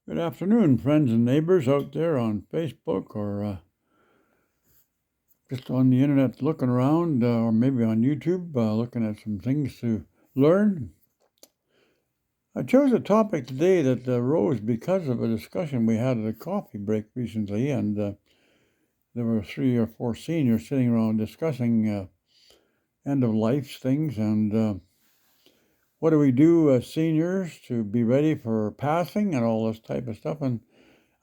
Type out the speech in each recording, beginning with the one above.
Good afternoon, friends and neighbors out there on Facebook or just on the internet looking around, or maybe on YouTube looking at some things to learn. I chose a topic today that arose because of a discussion we had at a coffee break recently, and there were 3 or 4 seniors sitting around discussing end of life things and what do we do as seniors to be ready for passing and all this type of stuff. And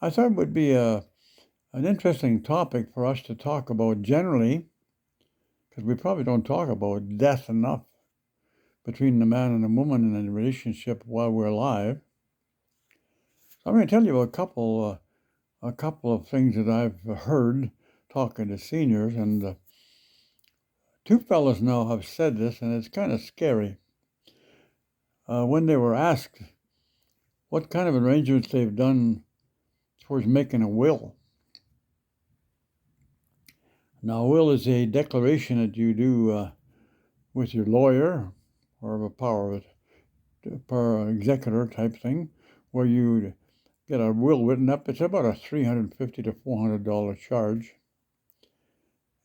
I thought it would be an interesting topic for us to talk about generally, because we probably don't talk about death enough between the man and the woman in a relationship while we're alive. So I'm going to tell you a couple of things that I've heard talking to seniors, and 2 fellows now have said this, and it's kind of scary. When they were asked what kind of arrangements they've done towards making a will. Now, a will is a declaration that you do with your lawyer or a power executor type thing, where you get a will written up. It's about a $350 to $400 charge,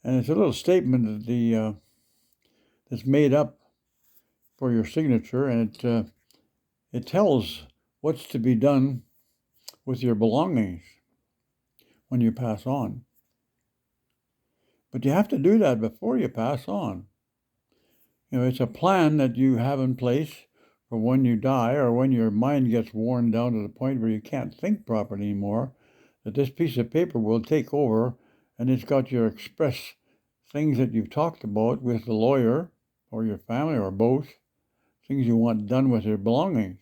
and it's a little statement that that's made up for your signature, and it tells what's to be done with your belongings when you pass on. But you have to do that before you pass on. It's a plan that you have in place for when you die or when your mind gets worn down to the point where you can't think properly anymore, that this piece of paper will take over, and it's got your express things that you've talked about with the lawyer or your family or both, things you want done with your belongings.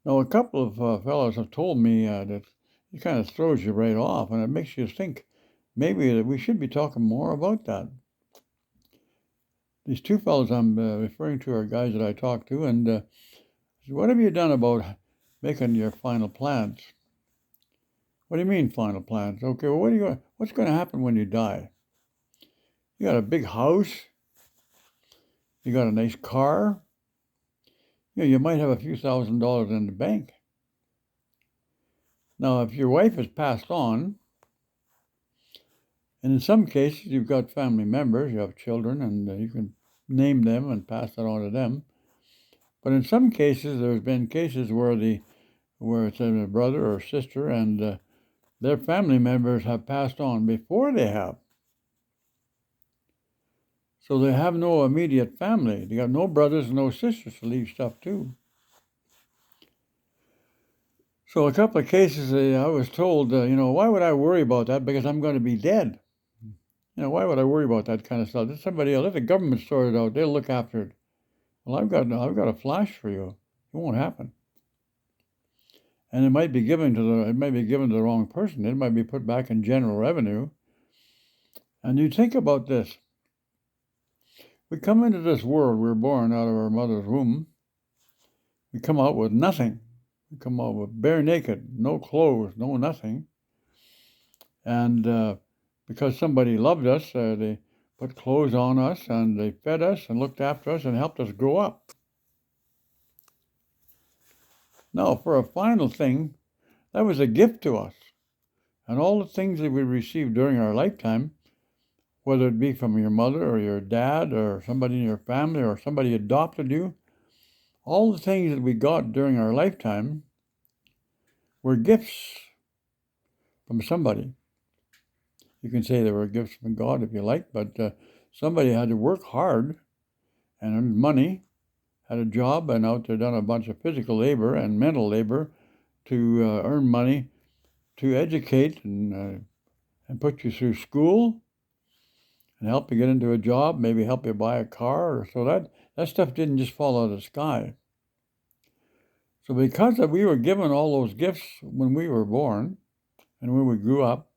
Now, a couple of fellows have told me that it kind of throws you right off, and it makes you think maybe that we should be talking more about that. These 2 fellows I'm referring to are guys that I talked to, and what have you done about making your final plans? What do you mean final plans? Okay, well, what's going to happen when you die? You got a big house. You got a nice car. You might have a few $1,000s in the bank. Now, if your wife has passed on, and in some cases you've got family members, you have children, and you can name them and pass that on to them. But in some cases, there's been cases where it's a brother or sister, and their family members have passed on before they have. So they have no immediate family. They got no brothers and no sisters to leave stuff to. So a couple of cases, I was told, why would I worry about that? Because I'm going to be dead. Why would I worry about that kind of stuff? Let somebody else, let the government sort it out. They'll look after it. Well, I've got a flash for you. It won't happen. And it might be given to the wrong person. It might be put back in general revenue. And you think about this. We come into this world, we're born out of our mother's womb. We come out with nothing. We come out with bare naked, no clothes, no nothing. And because somebody loved us, they put clothes on us, and they fed us and looked after us and helped us grow up. Now, for a final thing, that was a gift to us. And all the things that we received during our lifetime, whether it be from your mother or your dad or somebody in your family or somebody adopted you, all the things that we got during our lifetime were gifts from somebody. You can say they were gifts from God if you like, but somebody had to work hard and earn money, had a job, and out there done a bunch of physical labor and mental labor to earn money to educate and put you through school and help you get into a job, maybe help you buy a car. So that stuff didn't just fall out of the sky. So because we were given all those gifts when we were born and when we grew up,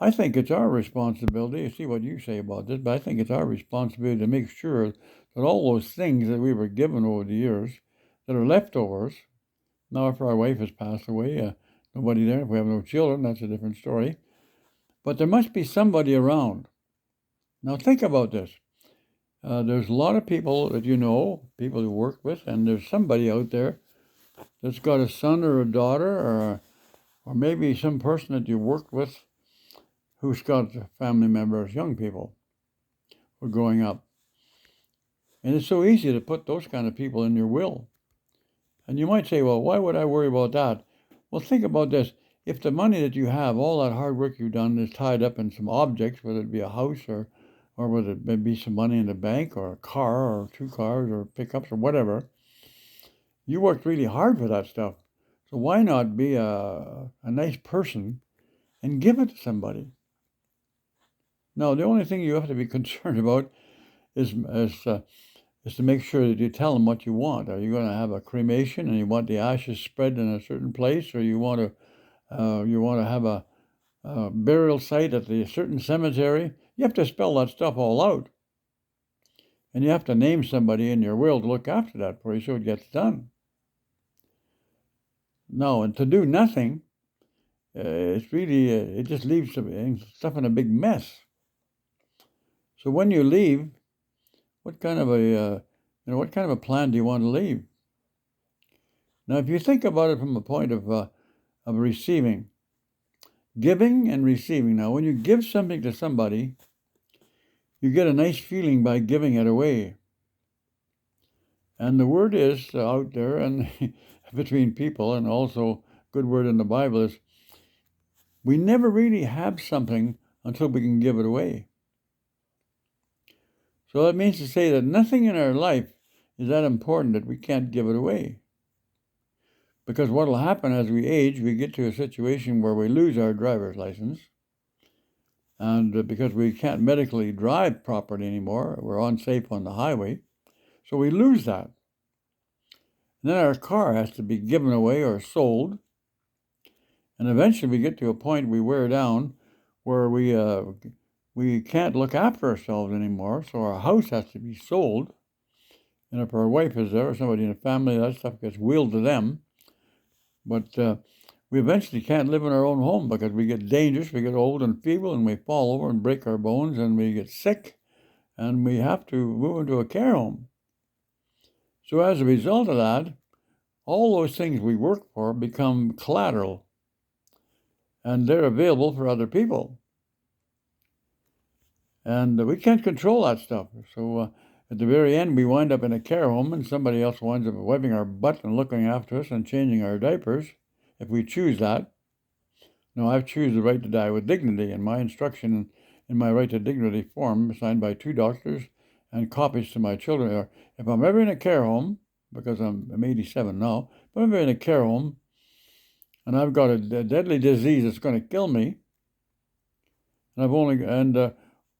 I think it's our responsibility, to see what you say about this, but I think it's our responsibility to make sure that all those things that we were given over the years that are leftovers, now if our wife has passed away, nobody there, if we have no children, that's a different story, but there must be somebody around. Now think about this. There's a lot of people that people you work with, and there's somebody out there that's got a son or a daughter, or maybe some person that you worked with who's got family members, young people who are growing up. And it's so easy to put those kind of people in your will. And you might say, well, why would I worry about that? Well, think about this. If the money that you have, all that hard work you've done, is tied up in some objects, whether it be a house or whether it be some money in the bank or a car or 2 cars or pickups or whatever, you worked really hard for that stuff. So why not be a nice person and give it to somebody? Now, the only thing you have to be concerned about is to make sure that you tell them what you want. Are you going to have a cremation and you want the ashes spread in a certain place, or you want to have a burial site at the certain cemetery? You have to spell that stuff all out, and you have to name somebody in your will to look after that for you so it gets done. No, and to do nothing, it's really it just leaves stuff in a big mess. So when you leave, what kind of a plan do you want to leave? Now, if you think about it from the point of receiving, giving and receiving. Now, when you give something to somebody, you get a nice feeling by giving it away. And the word is out there and between people, and also good word in the Bible is, we never really have something until we can give it away. So that means to say that nothing in our life is that important that we can't give it away. Because what will happen as we age, we get to a situation where we lose our driver's license. And because we can't medically drive properly anymore, we're unsafe on the highway. So we lose that. And then our car has to be given away or sold. And eventually we get to a point we wear down where we can't look after ourselves anymore. So our house has to be sold. And if our wife is there or somebody in the family, that stuff gets willed to them. But we eventually can't live in our own home because we get dangerous, we get old and feeble, and we fall over and break our bones, and we get sick, and we have to move into a care home. So as a result of that, all those things we work for become collateral, and they're available for other people. And we can't control that stuff. So at the very end, we wind up in a care home, and somebody else winds up wiping our butt and looking after us and changing our diapers, if we choose that. No, I choose the right to die with dignity, and my instruction in my right to dignity form, signed by 2 doctors and copies to my children, are, if I'm ever in a care home, because I'm 87 now, if I'm ever in a care home and I've got a deadly disease that's going to kill me, and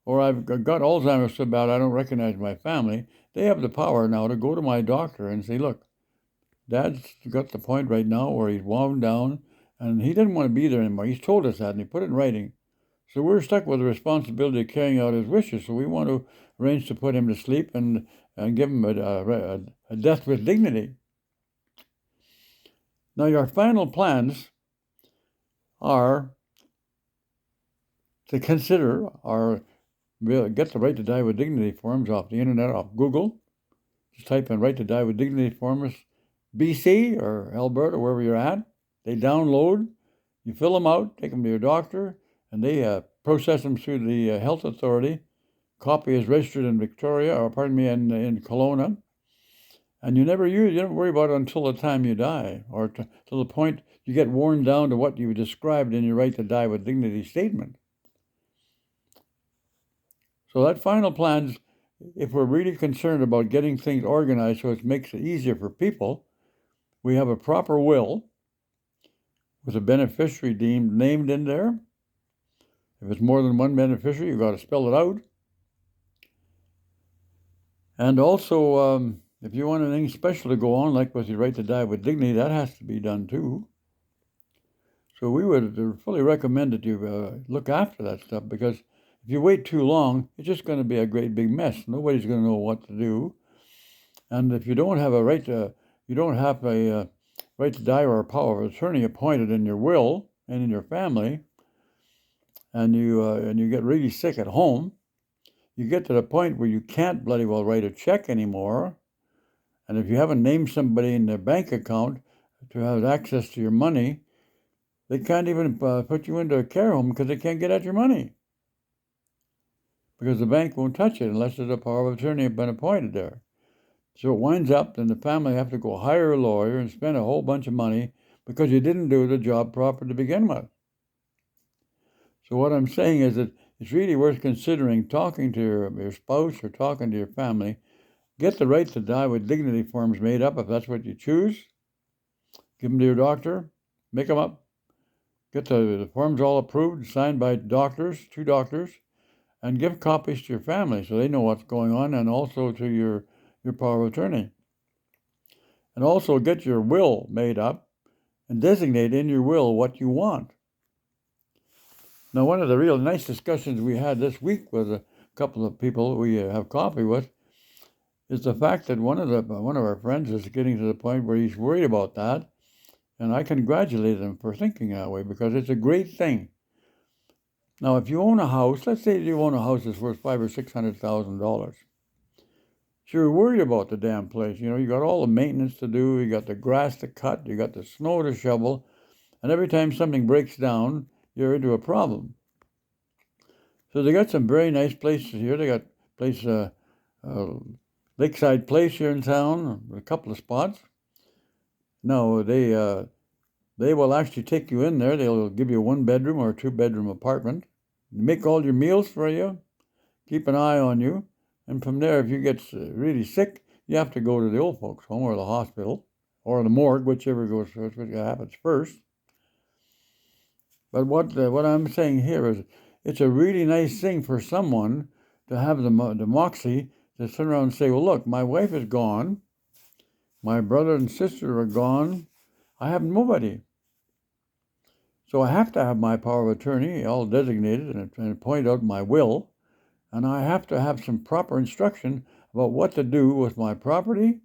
or I've got Alzheimer's so bad I don't recognize my family, they have the power now to go to my doctor and say, look, Dad's got the point right now where he's wound down and he didn't want to be there anymore. He's told us that and he put it in writing. So we're stuck with the responsibility of carrying out his wishes. So we want to arrange to put him to sleep and give him a death with dignity. Now, your final plans are to consider or get the right to die with dignity forms off the internet, off Google. Just type in right to die with dignity forms, BC or Alberta, wherever you're at. They download, you fill them out, take them to your doctor, and they process them through the health authority. Copy is registered in Victoria, or pardon me, in Kelowna. And you never worry about it until the time you die, or till the point you get worn down to what you described in your right to die with dignity statement. So that final plan, if we're really concerned about getting things organized so it makes it easier for people, we have a proper will with a beneficiary named in there. If it's more than one beneficiary, you've got to spell it out. And also, if you want anything special to go on, like with your right to die with dignity, that has to be done too. So we would fully recommend that you look after that stuff, because if you wait too long, it's just going to be a great big mess. Nobody's going to know what to do. And if you don't have a right to die or a power of attorney appointed in your will and in your family, and you get really sick at home, you get to the point where you can't bloody well write a check anymore. And if you haven't named somebody in their bank account, to have access to your money, they can't even put you into a care home because they can't get at your money. Because the bank won't touch it unless there's a power of attorney has been appointed there. So it winds up, then the family have to go hire a lawyer and spend a whole bunch of money because you didn't do the job proper to begin with. So what I'm saying is that it's really worth considering talking to your spouse or talking to your family. Get the right to die with dignity forms made up if that's what you choose. Give them to your doctor. Make them up. Get the forms all approved, signed by doctors, 2 doctors, and give copies to your family so they know what's going on, and also to your power of attorney. And also get your will made up and designate in your will what you want. Now, one of the real nice discussions we had this week with a couple of people we have coffee with is the fact that one of our friends is getting to the point where he's worried about that, and I congratulate him for thinking that way because it's a great thing. Now, if you own a house, let's say you own a house that's worth $500,000 or $600,000. So you're worried about the damn place. You got all the maintenance to do. You got the grass to cut. You got the snow to shovel, and every time something breaks down, you're into a problem. So they got some very nice places here. They got Lakeside Place here in town, a couple of spots. No, they will actually take you in there. They'll give you a 1-bedroom or a 2-bedroom apartment, make all your meals for you, keep an eye on you, and from there, if you get really sick, you have to go to the old folks' home or the hospital or the morgue, whichever happens first. But what I'm saying here is, it's a really nice thing for someone to have the moxie to sit around and say, well, look, my wife is gone, my brother and sister are gone, I have nobody. So I have to have my power of attorney all designated and point out my will, and I have to have some proper instruction about what to do with my property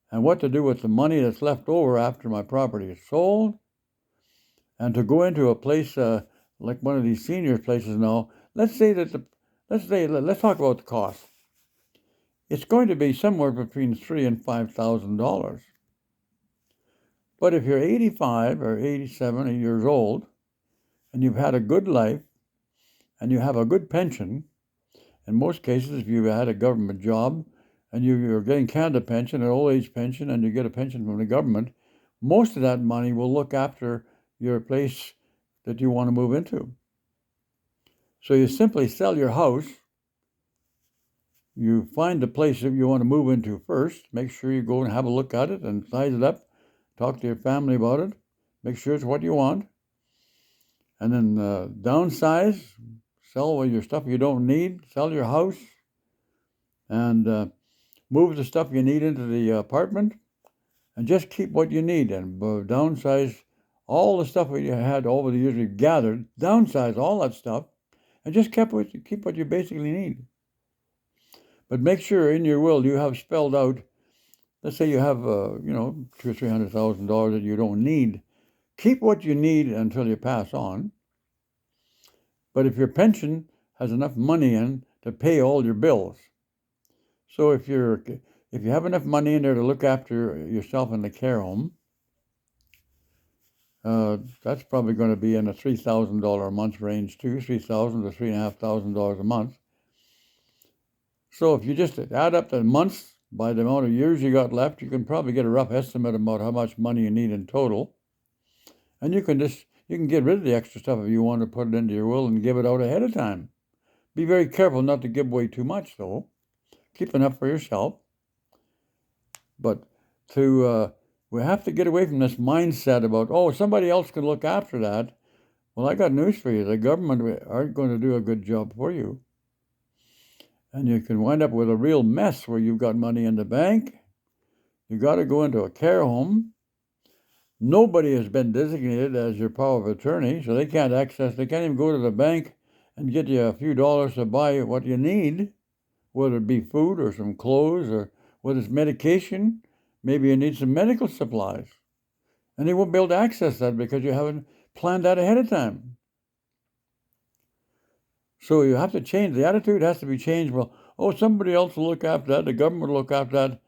and what to do with the money that's left over after my property is sold, and to go into a place like one of these senior places now. Let's talk about the cost. It's going to be somewhere between $3,000 and $5,000. But if you're 85 or 87 years old and you've had a good life and you have a good pension, in most cases, if you've had a government job and you're getting Canada pension, an old age pension, and you get a pension from the government, most of that money will look after your place that you want to move into. So you simply sell your house. You find the place that you want to move into first. Make sure you go and have a look at it and size it up. Talk to your family about it. Make sure it's what you want. And then downsize. Sell all your stuff you don't need. Sell your house. And move the stuff you need into the apartment. And just keep what you need. And downsize all the stuff that you had over the years you've gathered. Downsize all that stuff. And just keep what you basically need. But make sure in your will you have spelled out, let's say you have, $200,000 or $300,000 that you don't need. Keep what you need until you pass on. But if your pension has enough money in to pay all your bills. So if you have enough money in there to look after yourself in the care home, that's probably going to be in a $3,000 a month range too, $3,000 to $3,500 a month. So if you just add up the months by the amount of years you got left, you can probably get a rough estimate about how much money you need in total. And you can get rid of the extra stuff if you want to put it into your will and give it out ahead of time. Be very careful not to give away too much, though. Keep enough for yourself. But we have to get away from this mindset about, somebody else can look after that. Well, I got news for you. The government aren't going to do a good job for you. And you can wind up with a real mess where you've got money in the bank. You got to go into a care home. Nobody has been designated as your power of attorney, so they can't even go to the bank and get you a few dollars to buy what you need, whether it be food or some clothes or whether it's medication. Maybe you need some medical supplies. And they won't be able to access that because you haven't planned that ahead of time. So you have to change. The attitude has to be changed. Well, somebody else will look after that. The government will look after that.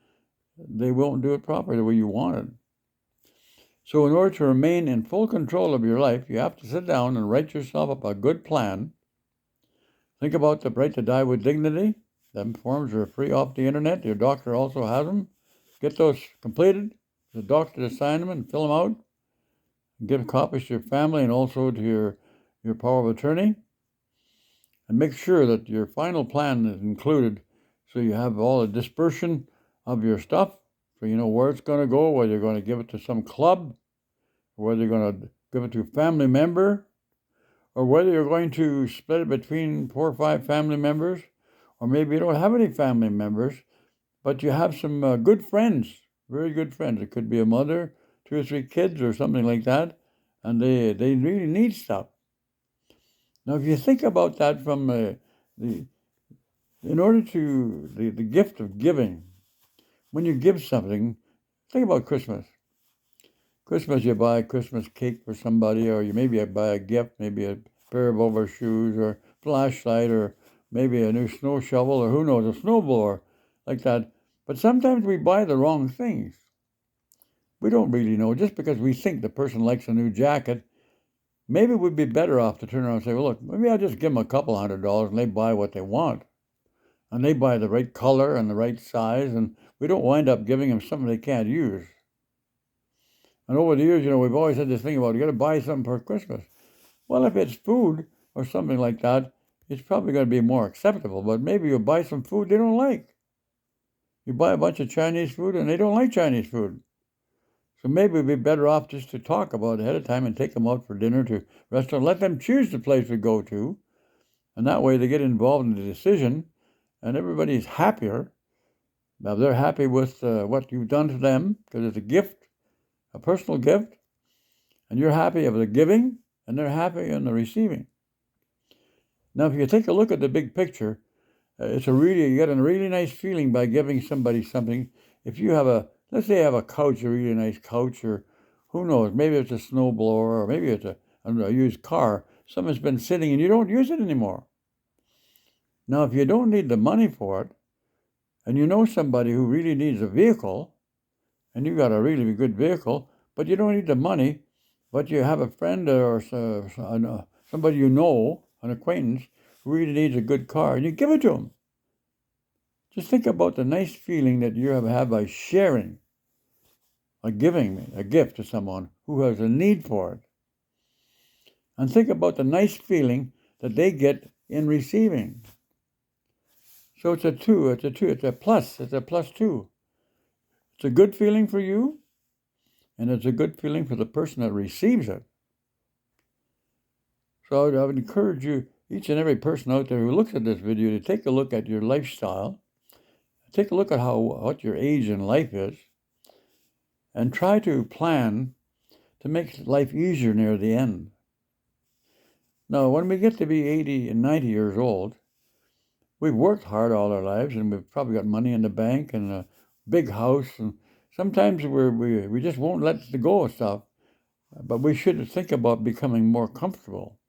They won't do it properly the way you want it. So in order to remain in full control of your life, you have to sit down and write yourself up a good plan. Think about the Right to Die with Dignity. Them forms are free off the internet. Your doctor also has them. Get those completed. The doctor to sign them and fill them out. Give copies to your family and also to your power of attorney. And make sure that your final plan is included so you have all the dispersion of your stuff, so you know where it's going to go, whether you're going to give it to some club, or whether you're going to give it to a family member, or whether you're going to split it between 4 or 5 family members, or maybe you don't have any family members, but you have some good friends, very good friends. It could be a mother, 2 or 3 kids, or something like that, and they really need stuff. Now, if you think about that from in order to the gift of giving, when you give something, think about Christmas. Christmas, you buy a Christmas cake for somebody, or you maybe buy a gift, maybe a pair of overshoes, or flashlight, or maybe a new snow shovel, or who knows, a snowblower, like that. But sometimes we buy the wrong things. We don't really know. Just because we think the person likes a new jacket, maybe we'd be better off to turn around and say, well, look, maybe I'll just give them a couple $100 and they buy what they want. And they buy the right color and the right size, and we don't wind up giving them something they can't use. And over the years, we've always had this thing about you got to buy something for Christmas. Well, if it's food or something like that, it's probably going to be more acceptable. But maybe you buy some food they don't like. You buy a bunch of Chinese food and they don't like Chinese food. So maybe we'd be better off just to talk about it ahead of time and take them out for dinner to a restaurant. Let them choose the place we go to. And that way they get involved in the decision and everybody's happier. Now they're happy with what you've done to them because it's a gift, a personal gift. And you're happy of the giving and they're happy in the receiving. Now, if you take a look at the big picture, you get a really nice feeling by giving somebody something. If you have let's say you have a couch, a really nice couch, or who knows, maybe it's a snowblower, or maybe it's a used car. Something's been sitting and you don't use it anymore. Now, if you don't need the money for it, and you know somebody who really needs a vehicle, and you got a really good vehicle, but you don't need the money, but you have a friend or somebody you know, an acquaintance, who really needs a good car, and you give it to them. Just think about the nice feeling that you have by sharing, by giving a gift to someone who has a need for it. And think about the nice feeling that they get in receiving. So it's a plus 2. It's a good feeling for you, and it's a good feeling for the person that receives it. So I would encourage you, each and every person out there who looks at this video, to take a look at your lifestyle, take a look at what your age in life is, and try to plan to make life easier near the end. Now, when we get to be 80 and 90 years old, we've worked hard all our lives, and we've probably got money in the bank and a big house, and sometimes we just won't let go of stuff, but we should think about becoming more comfortable.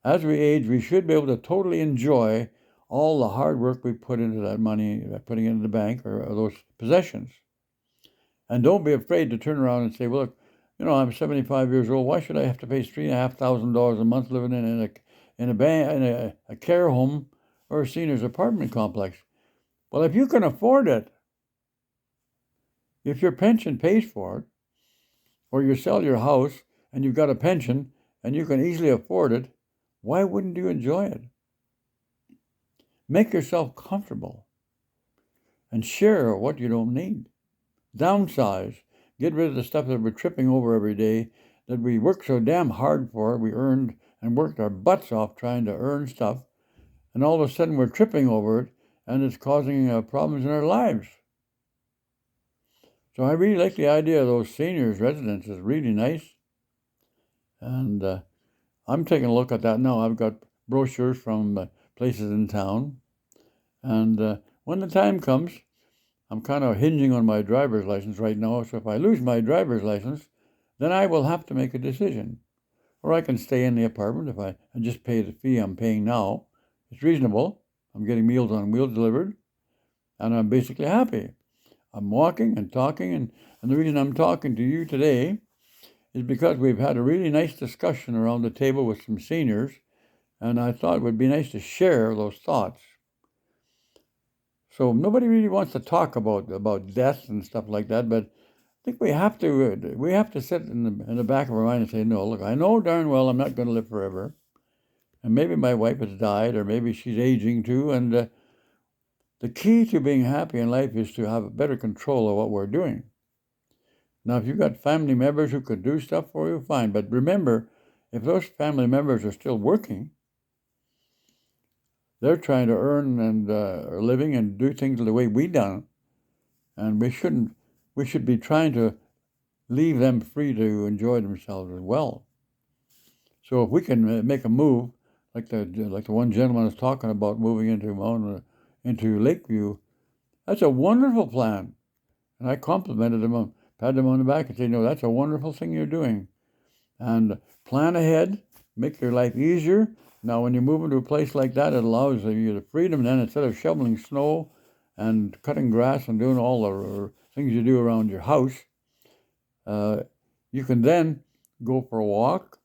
As we age, we should be able to totally enjoy all the hard work we put into that money, putting it in the bank or those possessions. And don't be afraid to turn around and say, well, look, I'm 75 years old. Why should I have to pay $3,500 a month living in a care home or a senior's apartment complex? Well, if you can afford it, if your pension pays for it, or you sell your house and you've got a pension and you can easily afford it, why wouldn't you enjoy it? Make yourself comfortable and share what you don't need. Downsize. Get rid of the stuff that we're tripping over every day, that we work so damn hard for. We earned and worked our butts off trying to earn stuff, and all of a sudden we're tripping over it, and it's causing problems in our lives. So I really like the idea of those seniors' residences. Really nice. And I'm taking a look at that now. I've got brochures from places in town. And when the time comes, I'm kind of hinging on my driver's license right now. So if I lose my driver's license, then I will have to make a decision. Or I can stay in the apartment and just pay the fee I'm paying now. It's reasonable. I'm getting Meals on Wheels delivered. And I'm basically happy. I'm walking and talking, and And the reason I'm talking to you today is because we've had a really nice discussion around the table with some seniors, and I thought it would be nice to share those thoughts. So nobody really wants to talk about death and stuff like that, but I think we have to sit in the back of our mind and say, no, look, I know darn well I'm not going to live forever, and maybe my wife has died, or maybe she's aging too, and the key to being happy in life is to have better control of what we're doing. Now, if you've got family members who could do stuff for you, fine. But remember, if those family members are still working, they're trying to earn and a living and do things the way we done, and we should be trying to leave them free to enjoy themselves as well. So if we can make a move, like the one gentleman was talking about moving into Lakeview, that's a wonderful plan. And I complimented him, patted him on the back and said, no, that's a wonderful thing you're doing. And plan ahead, make your life easier. Now, when you move into a place like that, it allows you the freedom then, instead of shoveling snow and cutting grass and doing all the things you do around your house, you can then go for a walk.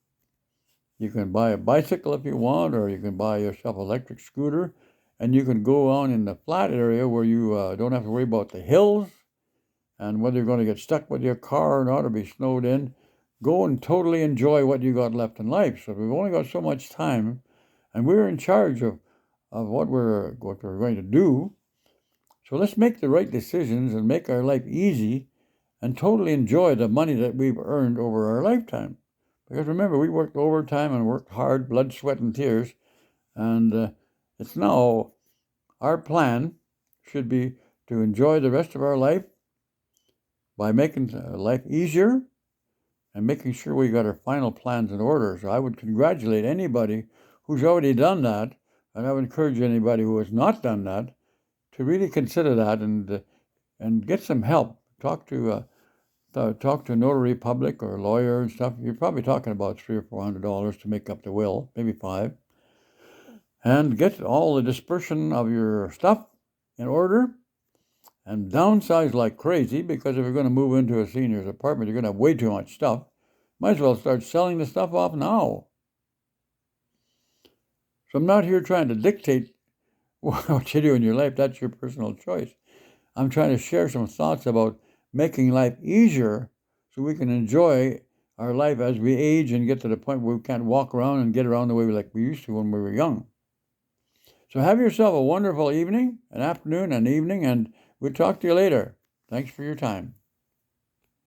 You can buy a bicycle if you want, or you can buy yourself an electric scooter, and you can go on in the flat area where you don't have to worry about the hills and whether you're going to get stuck with your car or not, or be snowed in. Go and totally enjoy what you got left in life. So we've only got so much time, and we're in charge of what we're going to do. So let's make the right decisions and make our life easy and totally enjoy the money that we've earned over our lifetime. Because remember, we worked overtime and worked hard, blood, sweat, and tears. And it's now our plan should be to enjoy the rest of our life by making life easier and making sure we got our final plans in order. So I would congratulate anybody who's already done that, and I would encourage anybody who has not done that to really consider that and get some help. Talk to a notary public or a lawyer and stuff. You're probably talking about $300 or $400 to make up the will, maybe $5, and get all the dispersion of your stuff in order. And downsize like crazy, because if you're going to move into a senior's apartment, you're going to have way too much stuff. Might as well start selling the stuff off now. So I'm not here trying to dictate what you do in your life. That's your personal choice. I'm trying to share some thoughts about making life easier so we can enjoy our life as we age and get to the point where we can't walk around and get around the way like we used to when we were young. So have yourself a wonderful evening, an afternoon, an evening, and we'll talk to you later. Thanks for your time.